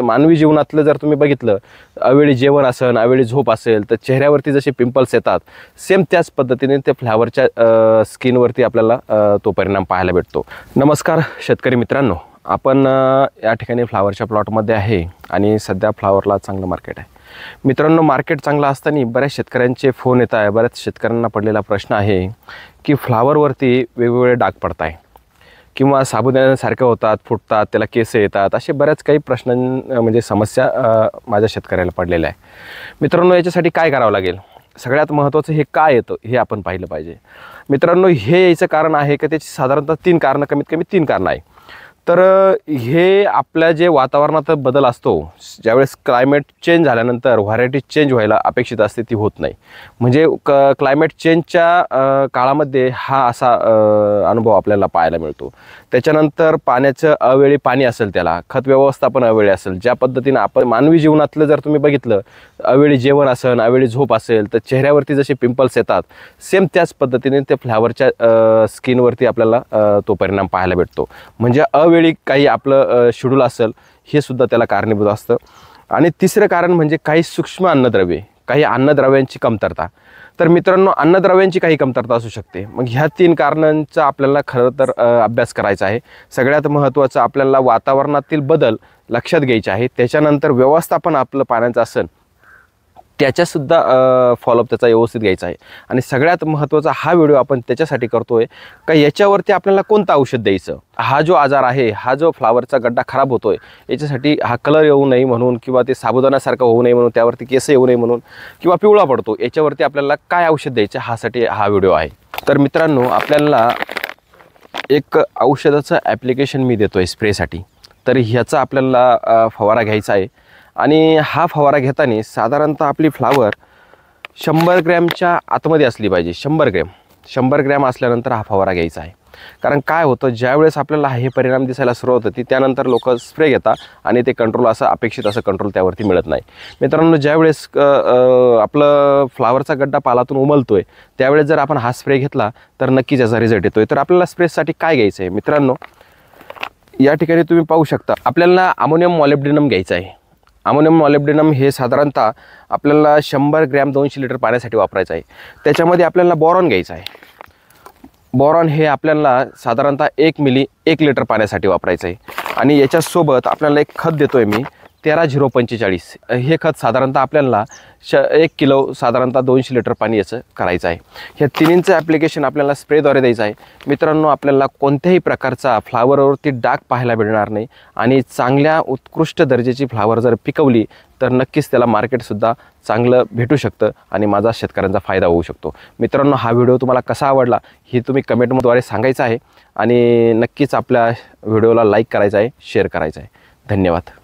मानवी जीवनातलं जर तुम्ही बघितलं, अवेळी जेवण असेल, अवेळी झोप असेल, तर चेहऱ्यावरती जसे पिंपल्स येतात, सेम त्याच पद्धतीने ते फ्लावरच्या स्किनवरती आपल्याला तो परिणाम पाहायला भेटतो. नमस्कार शेतकरी मित्रांनो, आपण या ठिकाणी फ्लावरच्या प्लॉटमध्ये आहे आणि सध्या फ्लावरला चांगलं मार्केट आहे. मित्रांनो, मार्केट चांगलं असताना बऱ्याच शेतकऱ्यांचे फोन येत आहे. बऱ्याच शेतकऱ्यांना पडलेला प्रश्न आहे की फ्लावरवरती वेगवेगळे डाग पडत आहे किंवा साबुदाण्यासारखे होतात, फुटतात, त्याला केस येतात, असे बऱ्याच काही प्रश्न म्हणजे समस्या माझ्या शेतकऱ्याला पडलेल्या आहे. मित्रांनो, याच्यासाठी काय करावं लागेल? सगळ्यात महत्त्वाचं हे काय येतं हे आपण पाहिलं पाहिजे. मित्रांनो, हे याचं कारण आहे की त्याची साधारणतः 3 कारणं, कमीत कमी 3 कारणं आहे. तर हे आपल्या जे वातावरणात बदल असतो, ज्यावेळेस क्लायमेट चेंज झाल्यानंतर व्हरायटी चेंज व्हायला अपेक्षित असते ती होत नाही. म्हणजे क्लायमेट चेंजच्या काळामध्ये हा असा अनुभव आपल्याला पाहायला मिळतो. त्याच्यानंतर पाण्याचं अवेळी पाणी असेल, त्याला खत व्यवस्थापन अवेळी असेल, ज्या पद्धतीनं आपण मानवी जीवनातलं जर तुम्ही बघितलं, अवेळी जेवण असेल, अवेळी झोप असेल, तर चेहऱ्यावरती जसे पिंपल्स येतात, सेम त्याच पद्धतीने ते फ्लावरच्या स्किनवरती आपल्याला तो परिणाम पाहायला भेटतो. म्हणजे वेळी काही आपलं शेड्यूल असेल, हे सुद्धा त्याला कारणीभूत असतं. आणि तिसरं कारण म्हणजे काही सूक्ष्म अन्नद्रव्ये, काही अन्नद्रव्यांची कमतरता. तर मित्रांनो, अन्नद्रव्यांची काही कमतरता असू शकते. मग ह्या 3 कारणांचा आपल्याला खरं तर अभ्यास करायचा आहे. सगळ्यात महत्त्वाचं आपल्याला वातावरणातील बदल लक्षात घ्यायचे आहे. त्याच्यानंतर व्यवस्थापन आपलं पाण्याचं असेल, त्याच्यासुद्धा फॉलोअप त्याचा व्यवस्थित घ्यायचा आहे. आणि सगळ्यात महत्त्वाचा हा व्हिडिओ आपण त्याच्यासाठी करतो आहे का याच्यावरती आपल्याला कोणतं औषध द्यायचं. हा जो आजार आहे, हा जो फ्लावरचा गड्डा खराब होतो आहे, याच्यासाठी हा कलर येऊ नये म्हणून किंवा ते साबुदाण्यासारखं होऊ नये म्हणून, त्यावरती केस येऊ नये म्हणून किंवा पिवळा पडतो, याच्यावरती आपल्याला काय औषध द्यायचं ह्यासाठी हा व्हिडिओ आहे. तर मित्रांनो, आपल्याला एक औषधाचं ॲप्लिकेशन मी देतो आहे स्प्रेसाठी. तर ह्याचा आपल्याला फवारा घ्यायचा आहे. आणि हा फवारा घेताना साधारणतः आपली फ्लावर 100 ग्रॅमच्या आतमध्ये असली पाहिजे. 100 ग्रॅम असल्यानंतर हा फवारा घ्यायचा आहे. कारण काय होतं, ज्यावेळेस आपल्याला हे परिणाम दिसायला सुरुवात होती, त्यानंतर लोक स्प्रे घेतात आणि ते कंट्रोल असं अपेक्षित असं कंट्रोल त्यावरती मिळत नाही. मित्रांनो, ज्यावेळेस आपलं फ्लावरचा गड्डा पालातून उमलतो आहे, त्यावेळेस जर आपण हा स्प्रे घेतला तर नक्कीच याचा रिझल्ट येतो आहे. तर आपल्याला स्प्रेसाठी काय घ्यायचं आहे? मित्रांनो, या ठिकाणी तुम्ही पाहू शकता, आपल्याला अमोनियम मॉलिब्डेनम घ्यायचं आहे. अमोनियम मॉलिब्डेनम हे साधारणतः आपल्याला 100 ग्रॅम 200 लिटर पाण्यासाठी वापरायचं आहे. त्याच्यामध्ये आपल्याला बोरॉन घ्यायचं आहे. बोरॉन हे आपल्याला साधारणतः 1 मिली 1 लिटर पाण्यासाठी वापरायचं आहे. आणि याच्यासोबत आपल्याला एक खत देतो आहे मी, 13-0-45. हे खत साधारणतः आपल्याला 1 किलो साधारणतः 200 लिटर पाणी याचं करायचं आहे. ह्या तिन्हींचं ॲप्लिकेशन आपल्याला स्प्रेद्वारे द्यायचं आहे. मित्रांनो, आपल्याला कोणत्याही प्रकारचा फ्लावरवरती डाग पाहायला मिळणार नाही. आणि चांगल्या उत्कृष्ट दर्जाची फ्लावर जर पिकवली तर नक्कीच त्याला मार्केटसुद्धा चांगलं भेटू शकतं आणि माझा शेतकऱ्यांचा फायदा होऊ शकतो. मित्रांनो, हा व्हिडिओ तुम्हाला कसा आवडला हे तुम्ही कमेंटद्वारे सांगायचं आहे. आणि नक्कीच आपल्या व्हिडिओला लाईक करायचं आहे, शेअर करायचं आहे. धन्यवाद.